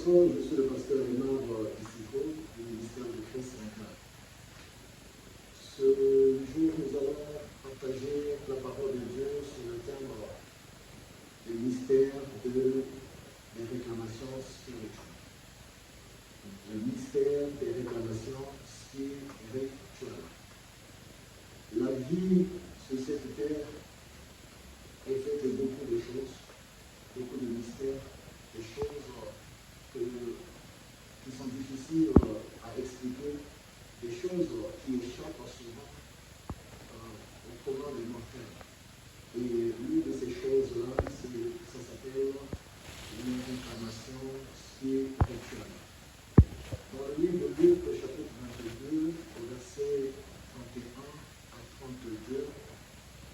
je suis le pasteur Renard Issico du ministère de Christ Incarné. Ce jour, nous allons partager la parole de Dieu sur le thème du mystère des réclamations spirituelles. Le mystère des réclamations spirituelles. La vie sur cette terre est faite de beaucoup de choses, beaucoup de mystères, des choses qui sont difficiles à expliquer, des choses qui échappent souvent au commun des mortels. Et l'une de ces choses-là, ça s'appelle une réclamation spirituelle. Dans le livre de Luc, chapitre 22, au verset 31 à 32,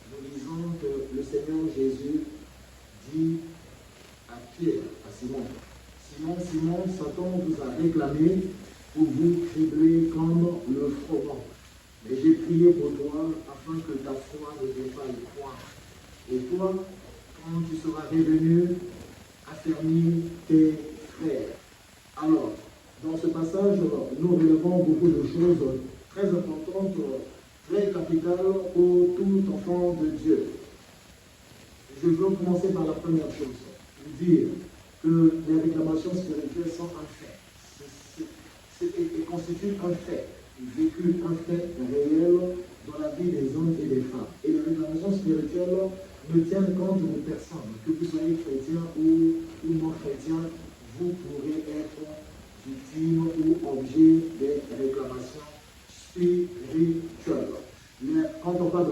nous lisons que le Seigneur Jésus dit à Pierre, à Simon, Simon, Simon, Satan vous a réclamé pour vous cribler comme le froment. Mais j'ai prié pour toi afin que ta foi ne défaille point. Et toi, quand tu seras revenu, affermis tes frères. Alors, dans ce passage, nous relevons beaucoup de choses très importantes, très capitales pour tout enfant de Dieu. Je veux commencer par la première chose, vous dire que les réclamations spirituelles sont un fait. Elles constituent un fait, vécu, un fait réel dans la vie des hommes et des femmes. Et les réclamations spirituelles ne tiennent compte de personne. Que vous soyez chrétien ou non chrétien, vous pourrez être victime ou objet des réclamations spirituelles. Mais quand on parle de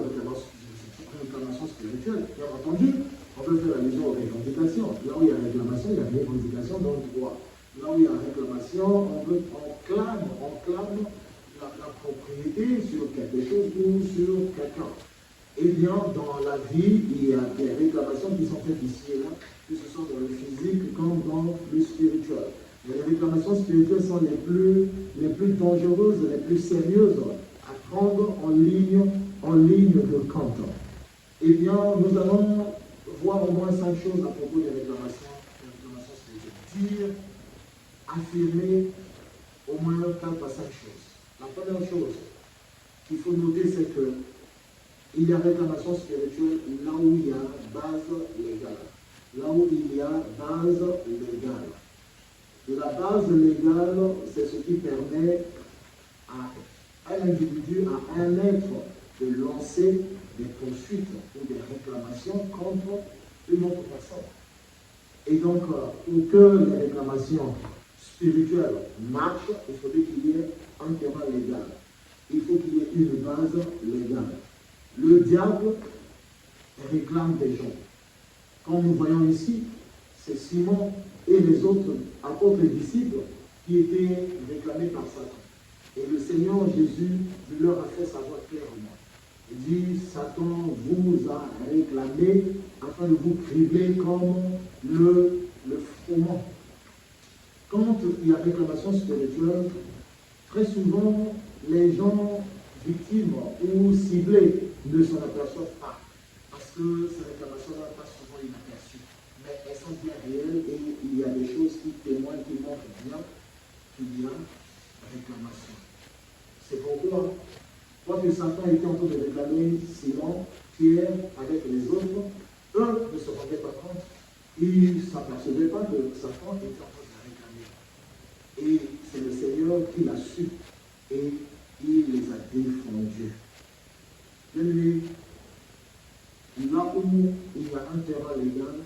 réclamation spirituelle, bien entendu, on peut faire allusion aux revendications. Là où il y a réclamation, il y a revendication dans le droit. Là où il y a réclamation, on clame la propriété sur quelque chose ou sur quelqu'un. Eh bien, dans la vie, il y a des réclamations qui sont faites ici et là, que ce soit dans le physique comme dans le spirituel. Mais les réclamations spirituelles sont les plus dangereuses, les plus sérieuses à prendre en ligne de compte. Eh bien, nous allons voir au moins 5 choses à propos des réclamations spirituelles. Dire, affirmer au moins 4 à 5 choses. La première chose qu'il faut noter, c'est que il y a réclamation spirituelle là où il y a base légale. Là où il y a base légale. La base légale, c'est ce qui permet à un individu, à un être, de lancer des poursuites ou des réclamations contre une autre personne. Et donc, pour que les réclamations spirituelles marchent, il faudrait qu'il y ait un terrain légal. Il faut qu'il y ait une base légale. Le diable réclame des gens. Comme nous voyons ici, c'est Simon et les autres apôtres et disciples qui étaient réclamés par Satan. Et le Seigneur Jésus leur a fait savoir clairement. Il dit, Satan vous a réclamé afin de vous cribler comme le froment. Quand il y a réclamation spirituelle, très souvent, les gens victimes ou ciblés ne s'en aperçoivent pas. Parce que ces réclamations-là passent souvent inaperçues. Mais elles sont bien réelles et il y a des choses qui témoignent, qui montrent bien qu'il y a réclamation. C'est pourquoi, quand Satan était en train de réclamer Simon, Pierre, avec les autres, eux ne se rendaient pas compte. Ils ne s'apercevaient pas que Satan était en train de la réclamer. Et c'est le Seigneur qui l'a su. Et il les a défendus. Bien-aimés, là où il y a un terrain légal,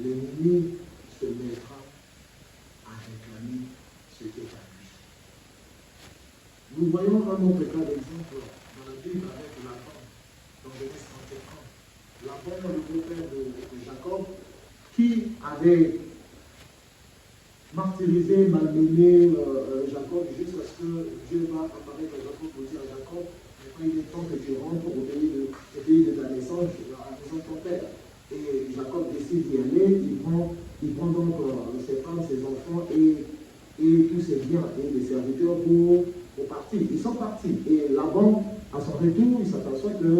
l'ennemi se mettra à réclamer ce qui est à lui. Nous voyons un autre cas d'exemple dans la Bible avec Laban, dans Genèse 31. Laban, le beau-père de Jacob, qui avait martyrisé, malmené Jacob jusqu'à ce que Dieu va apparaître à Jacob pour dire à Jacob, maintenant il est temps que tu rentres au pays de ta naissance, à la maison de ton père. Et Jacob décide d'y aller, il prend donc ses femmes, ses enfants et tous ses biens et les serviteurs pour partir. Ils sont partis. Et Laban, à son retour, il s'aperçoit que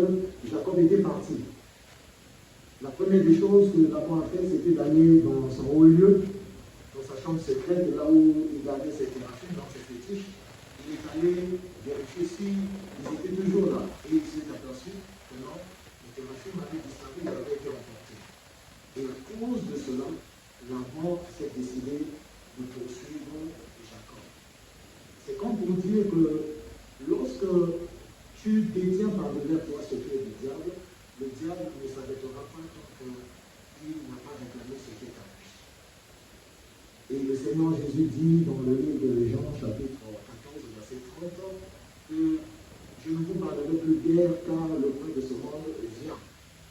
Jacob était parti. La première des choses que Laban a fait, c'était d'aller dans son haut lieu, dans sa chambre secrète, là où il gardait ses thérapies, dans ses fétiches, il est allé vérifier si ils étaient toujours là. Et il s'est aperçu que non, les thérapies avaient disparu, ils avaient été emportés. Et à cause de cela, Laban s'est décidé de poursuivre Jacob. C'est comme pour dire que lorsque tu détiens par-delà toi ce qui est du diable, le diable ne s'arrêtera pas tant qu'il n'a pas réclamé ce qui est à lui. Et le Seigneur Jésus dit dans le livre de Jean, chapitre 14, verset 30, que je ne vous parlerai plus guère car le prince de ce monde vient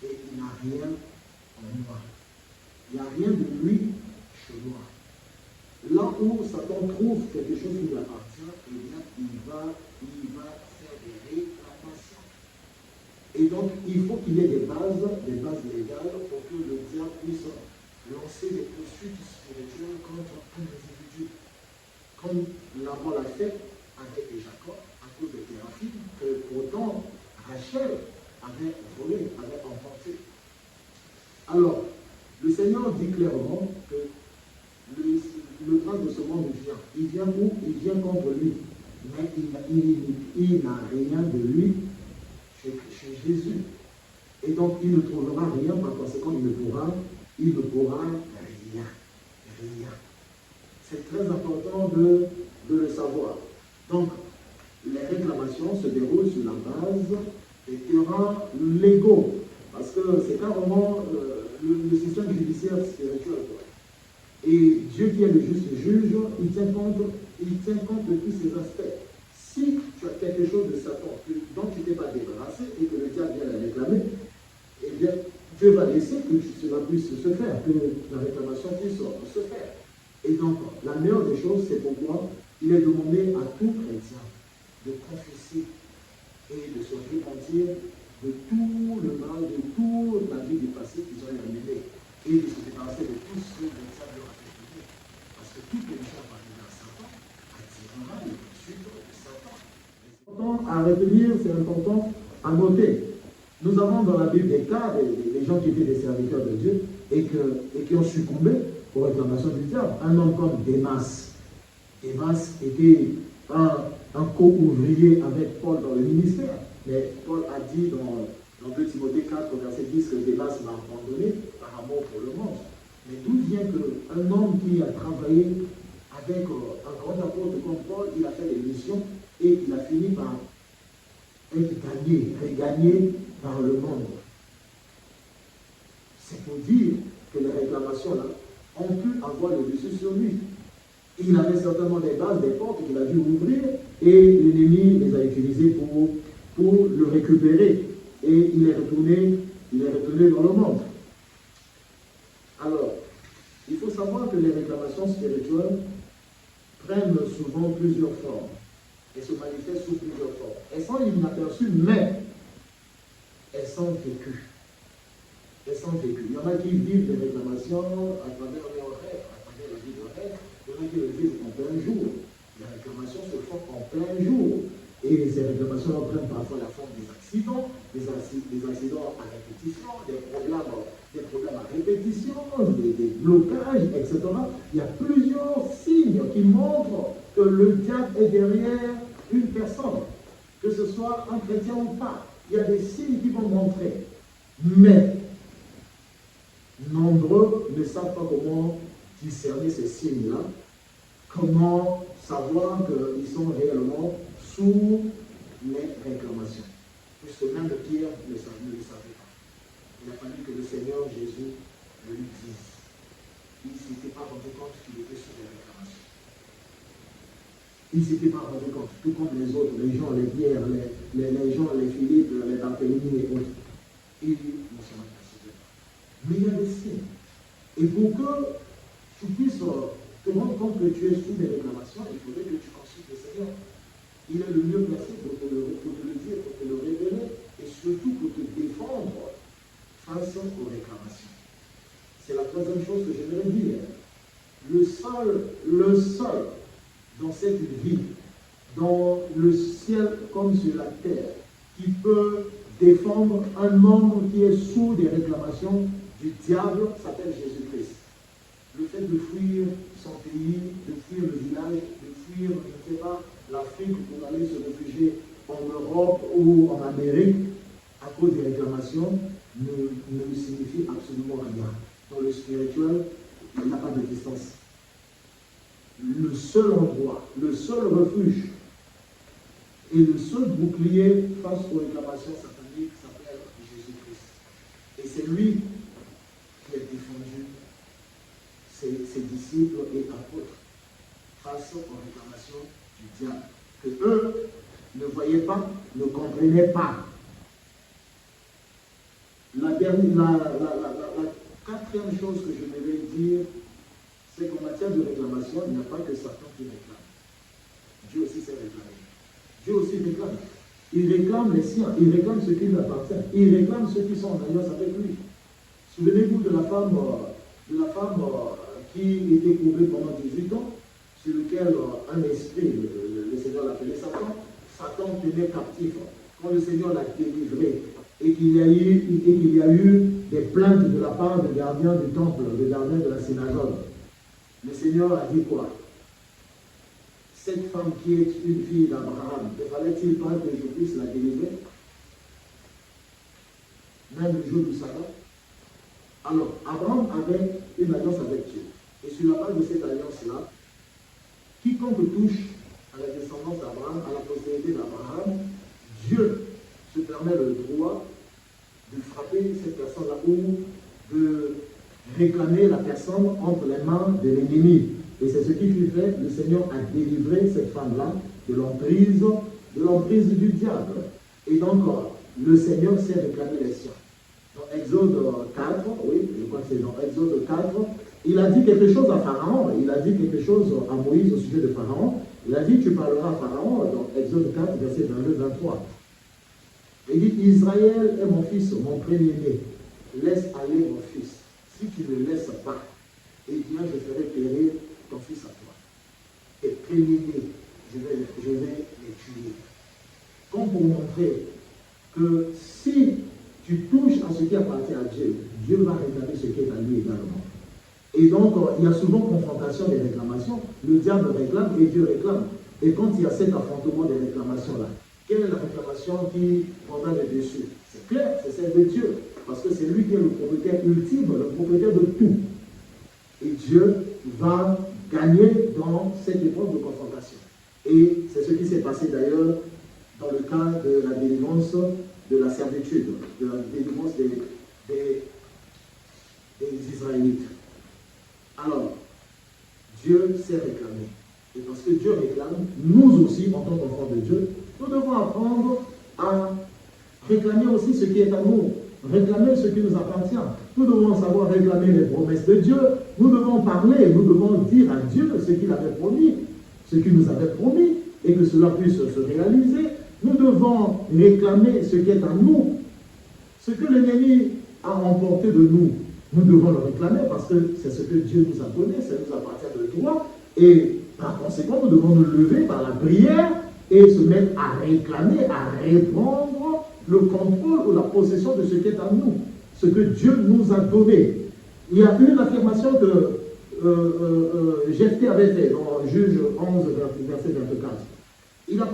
et il n'a rien en moi. Il n'y a rien de lui chez moi. Là où Satan trouve quelque chose qui lui appartient, eh bien, il va faire des réclamations. Et donc, il faut qu'il y ait des bases légales pour que le diable puisse lancer des poursuites spirituelles contre un individu. Comme Laban l'a fait avec Jacob, à cause de Téraphim, que pourtant Rachel avait volé, avait emporté. Alors, le Seigneur dit clairement que le prince de ce monde vient. Il vient où? Il vient contre lui. Mais il n'a rien de lui chez Jésus. Et donc, il ne trouvera rien, par conséquent, il ne pourra rien. Rien. C'est très important de le savoir. Donc, les réclamations se déroulent sur la base des terrains légaux. Parce que c'est carrément le système judiciaire spirituel. Et Dieu qui est le juste juge, il tient compte de tous ces aspects. Si tu as quelque chose de Satan dont tu n'es pas débarrassé et que le diable vient la réclamer, eh bien, Dieu va laisser que cela puisse se faire, que la réclamation puisse se faire. Et donc, la meilleure des choses, c'est pourquoi il est demandé à tout chrétien de confesser et de se repentir de tout le mal, de toute la vie du passé qu'ils ont éliminé, et de se débarrasser de tout ce que le diable leur a fait vivre. Parce que tout péché appartenant à Satan attirera les poursuites de Satan. C'est important à retenir, c'est important à noter. Nous avons dans la Bible des cas, des gens qui étaient des serviteurs de Dieu et qui ont succombé aux réclamations du diable. Un homme comme Démas. Démas était un co-ouvrier avec Paul dans le ministère. Mais Paul a dit dans 2 Timothée 4, verset 10, que Démas m'a abandonné par amour pour le monde. Mais d'où vient qu'un homme qui a travaillé avec un grand apôtre comme Paul, il a fait des missions et il a fini par être regagné par le monde. C'est pour dire que les réclamations là ont pu avoir le dessus sur lui. Il avait certainement des bases, des portes qu'il a dû ouvrir et l'ennemi les a utilisées pour le récupérer. Et il est retourné dans le monde. Alors, il faut savoir que les réclamations spirituelles prennent souvent plusieurs formes et se manifestent sous plusieurs formes. Elles sont inaperçues, mais elles sont vécues. Elles sont vécues. Il y en a qui vivent des réclamations à travers leurs rêves, à travers la vie de rêve. Il y en a qui le vivent en plein jour. Les réclamations se font en plein jour. Et ces réclamations prennent parfois la forme des accidents à répétition, des problèmes à répétition, des blocages, etc. Il y a plusieurs signes qui montrent que le diable est derrière une personne, que ce soit un chrétien ou pas. Il y a des signes qui vont montrer. Mais nombreux ne savent pas comment discerner ces signes-là, comment savoir qu'ils sont réellement sous les réclamations. Puisque même Pierre ne le savait pas. Il a fallu que le Seigneur Jésus le lui dise. Il ne s'était pas rendu compte qu'il était sous les réclamations. Il ne s'était pas rendu compte, tout comme les autres, les gens, les Pierre, les gens, les Philippe, les Barthélemy et autres. Ils ne s'en apercevaient pas. Mais il y a des signes. Et pour que tu puisses te rendre compte que tu es sous des réclamations, il faudrait que tu consultes le Seigneur. Il est le mieux placé pour te le dire, pour te le révéler, et surtout pour te défendre face aux réclamations. C'est la troisième chose que j'aimerais dire. Le seul dans cette vie, dans le ciel comme sur la terre, qui peut défendre un homme qui est sous des réclamations du diable, s'appelle Jésus-Christ. le fait de fuir son pays, de fuir le village, de fuir, je ne sais pas, l'Afrique pour aller se réfugier en Europe ou en Amérique, à cause des réclamations, ne signifie absolument rien. Dans le spirituel, il n'y a pas de distance. Le seul endroit, le seul refuge et le seul bouclier face aux réclamations sataniques s'appelle Jésus-Christ. Et c'est lui qui a défendu ses disciples et apôtres face aux réclamations du diable, que eux ne voyaient pas, ne comprenaient pas. La quatrième chose que je devais dire, c'est qu'en matière de réclamation, il n'y a pas que Satan qui réclame. Dieu aussi s'est réclamé. Dieu aussi réclame. Il réclame les siens, il réclame ceux qui lui appartiennent, il réclame ceux qui sont en alliance avec lui. Souvenez-vous de la femme qui était courbée pendant 18 ans, sur lequel un esprit, le Seigneur l'appelait Satan, Satan tenait captif. Quand le Seigneur l'a délivré et qu'il y a eu des plaintes de la part des gardiens du temple, des gardiens de la synagogue, le Seigneur a dit quoi? Cette femme qui est une fille d'Abraham, ne fallait-il pas que je puisse la délivrer? Même le jour du sabbat. Alors, Abraham avait une alliance avec Dieu. Et sur la base de cette alliance-là, quiconque touche à la descendance d'Abraham, à la postérité d'Abraham, Dieu se permet le droit de frapper cette personne-là ou de réclamer la personne entre les mains de l'ennemi. Et c'est ce qui fut fait. Le Seigneur a délivré cette femme-là de l'emprise du diable. Et donc, le Seigneur s'est réclamé les siens. Dans Exode 4, oui, je crois que c'est dans Exode 4, il a dit quelque chose à Pharaon, il a dit quelque chose à Moïse au sujet de Pharaon. Il a dit, tu parleras à Pharaon, dans Exode 4, verset 22-23. Il dit, Israël est mon fils, mon premier-né. Laisse aller mon fils. Si tu ne le laisses pas, eh bien, je ferai périr ton fils à toi. Et premier-né, je vais les tuer. Comme pour montrer que si tu touches à ce qui appartient à Dieu, Dieu va réclamer ce qui est à lui également. Et donc, il y a souvent confrontation des réclamations. Le diable réclame et Dieu réclame. Et quand il y a cet affrontement des réclamations-là, quelle est la réclamation qui prendra le dessus? C'est clair, c'est celle de Dieu. Parce que c'est lui qui est le propriétaire ultime, le propriétaire de tout. Et Dieu va gagner dans cette épreuve de confrontation. Et c'est ce qui s'est passé d'ailleurs dans le cas de la délivrance de la servitude, de la délivrance des Israélites. Alors, Dieu s'est réclamé. Et parce que Dieu réclame, nous aussi, en tant qu'enfants de Dieu, nous devons apprendre à réclamer aussi ce qui est à nous, réclamer ce qui nous appartient. Nous devons savoir réclamer les promesses de Dieu. Nous devons parler, nous devons dire à Dieu ce qu'il avait promis, ce qu'il nous avait promis, et que cela puisse se réaliser. Nous devons réclamer ce qui est à nous. Ce que l'ennemi a emporté de nous, nous devons le réclamer parce que c'est ce que Dieu nous a donné, ça nous appartient de droit. Et par conséquent, nous devons nous lever par la prière et se mettre à réclamer, à reprendre le contrôle ou la possession de ce qui est à nous, ce que Dieu nous a donné. Il y a une affirmation que Jephthé avait fait dans Juge 11, verset 24. Il a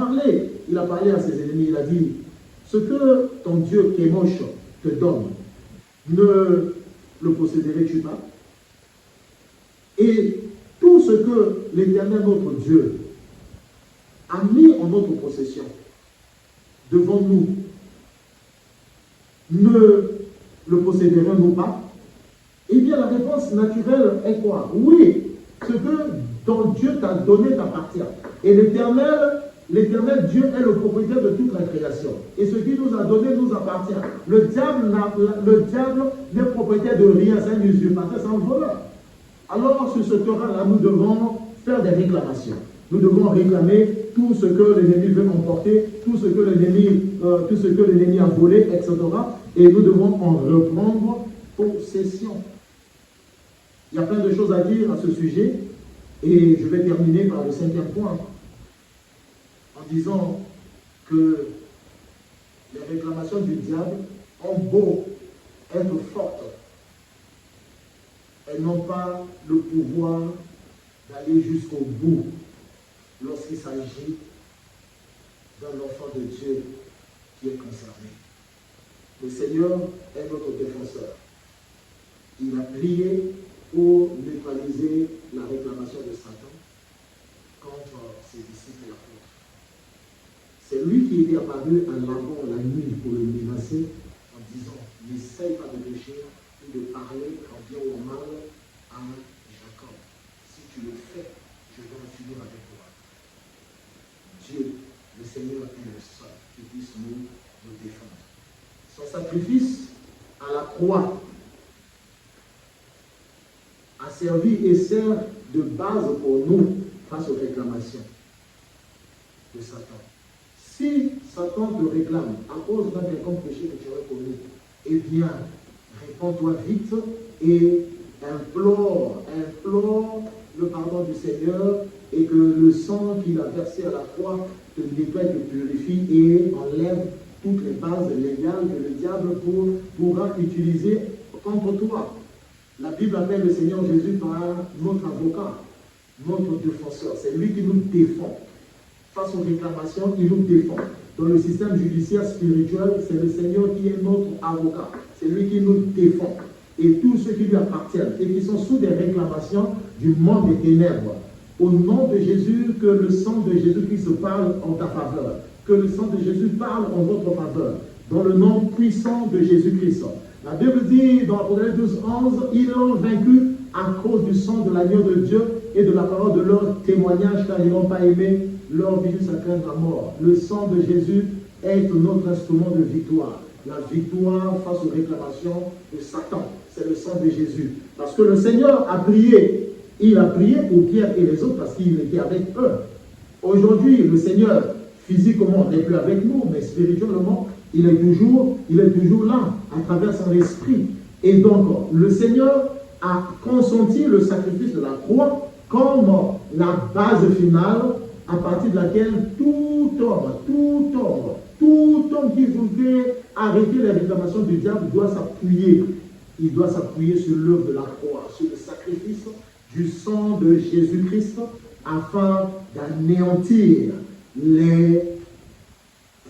parlé à ses ennemis, il a dit, ce que ton Dieu Kémosh te donne, ne le posséderais-tu pas? Et tout ce que l'Éternel notre Dieu a mis en notre possession devant nous, ne le posséderons-nous pas? Eh bien, la réponse naturelle est quoi? Oui, ce que ton Dieu t'a donné t'appartient. Et l'Éternel Dieu est le propriétaire de toute la création. Et ce qu'il nous a donné nous appartient. Le diable n'est propriétaire de rien, c'est un usurpateur, c'est un voleur. Alors, sur ce terrain-là, nous devons faire des réclamations. Nous devons réclamer tout ce que l'ennemi veut emporter, tout ce que l'ennemi a volé, etc. Et nous devons en reprendre possession. Il y a plein de choses à dire à ce sujet. Et je vais terminer par le 5e point. En disant que les réclamations du diable ont beau être fortes, elles n'ont pas le pouvoir d'aller jusqu'au bout lorsqu'il s'agit d'un enfant de Dieu qui est concerné. Le Seigneur est notre défenseur. Il a prié pour neutraliser la réclamation de Satan contre ses disciples et apôtres. C'est lui qui était apparu à Laban la nuit pour le menacer en disant « N'essaye pas de pécher ou de parler en bien ou en mal à Jacob. Si tu le fais, je vais en finir avec toi. » Dieu, le Seigneur, est le seul qui puisse nous défendre. Son sacrifice à la croix a servi et sert de base pour nous face aux réclamations de Satan. Si Satan te réclame à cause d'un quelconque péché que tu aurais commis, eh bien, réponds-toi vite et implore le pardon du Seigneur et que le sang qu'il a versé à la croix te nettoie, te purifie et enlève toutes les bases légales que le diable pourra utiliser contre toi. La Bible appelle le Seigneur Jésus par notre avocat, notre défenseur. C'est lui qui nous défend. Face aux réclamations, il nous défend. Dans le système judiciaire spirituel, c'est le Seigneur qui est notre avocat. C'est lui qui nous défend. Et tous ceux qui lui appartiennent et qui sont sous des réclamations du monde des ténèbres, au nom de Jésus, que le sang de Jésus-Christ parle en ta faveur. Que le sang de Jésus parle en votre faveur. Dans le nom puissant de Jésus-Christ. La Bible dit dans Apocalypse 12, 11, ils l'ont vaincu à cause du sang de l'agneau de Dieu et de la parole de leur témoignage, car ils n'ont pas aimé leur vie jusqu'à craindre la mort. Le sang de Jésus est notre instrument de victoire. La victoire face aux réclamations de Satan. C'est le sang de Jésus. Parce que le Seigneur a prié. Il a prié pour Pierre et les autres parce qu'il était avec eux. Aujourd'hui, le Seigneur, physiquement, n'est plus avec nous, mais spirituellement, il est toujours là, à travers son esprit. Et donc, le Seigneur a consenti le sacrifice de la croix comme la base finale à partir de laquelle tout homme qui voudrait arrêter les réclamations du diable doit s'appuyer. Il doit s'appuyer sur l'œuvre de la croix, sur le sacrifice du sang de Jésus-Christ afin d'anéantir les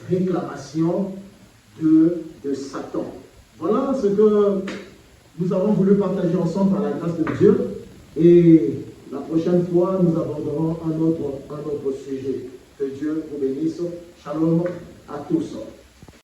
réclamations de Satan. Voilà ce que nous avons voulu partager ensemble par la grâce de Dieu. Et la prochaine fois, nous aborderons un autre sujet. Que Dieu vous bénisse. Shalom à tous.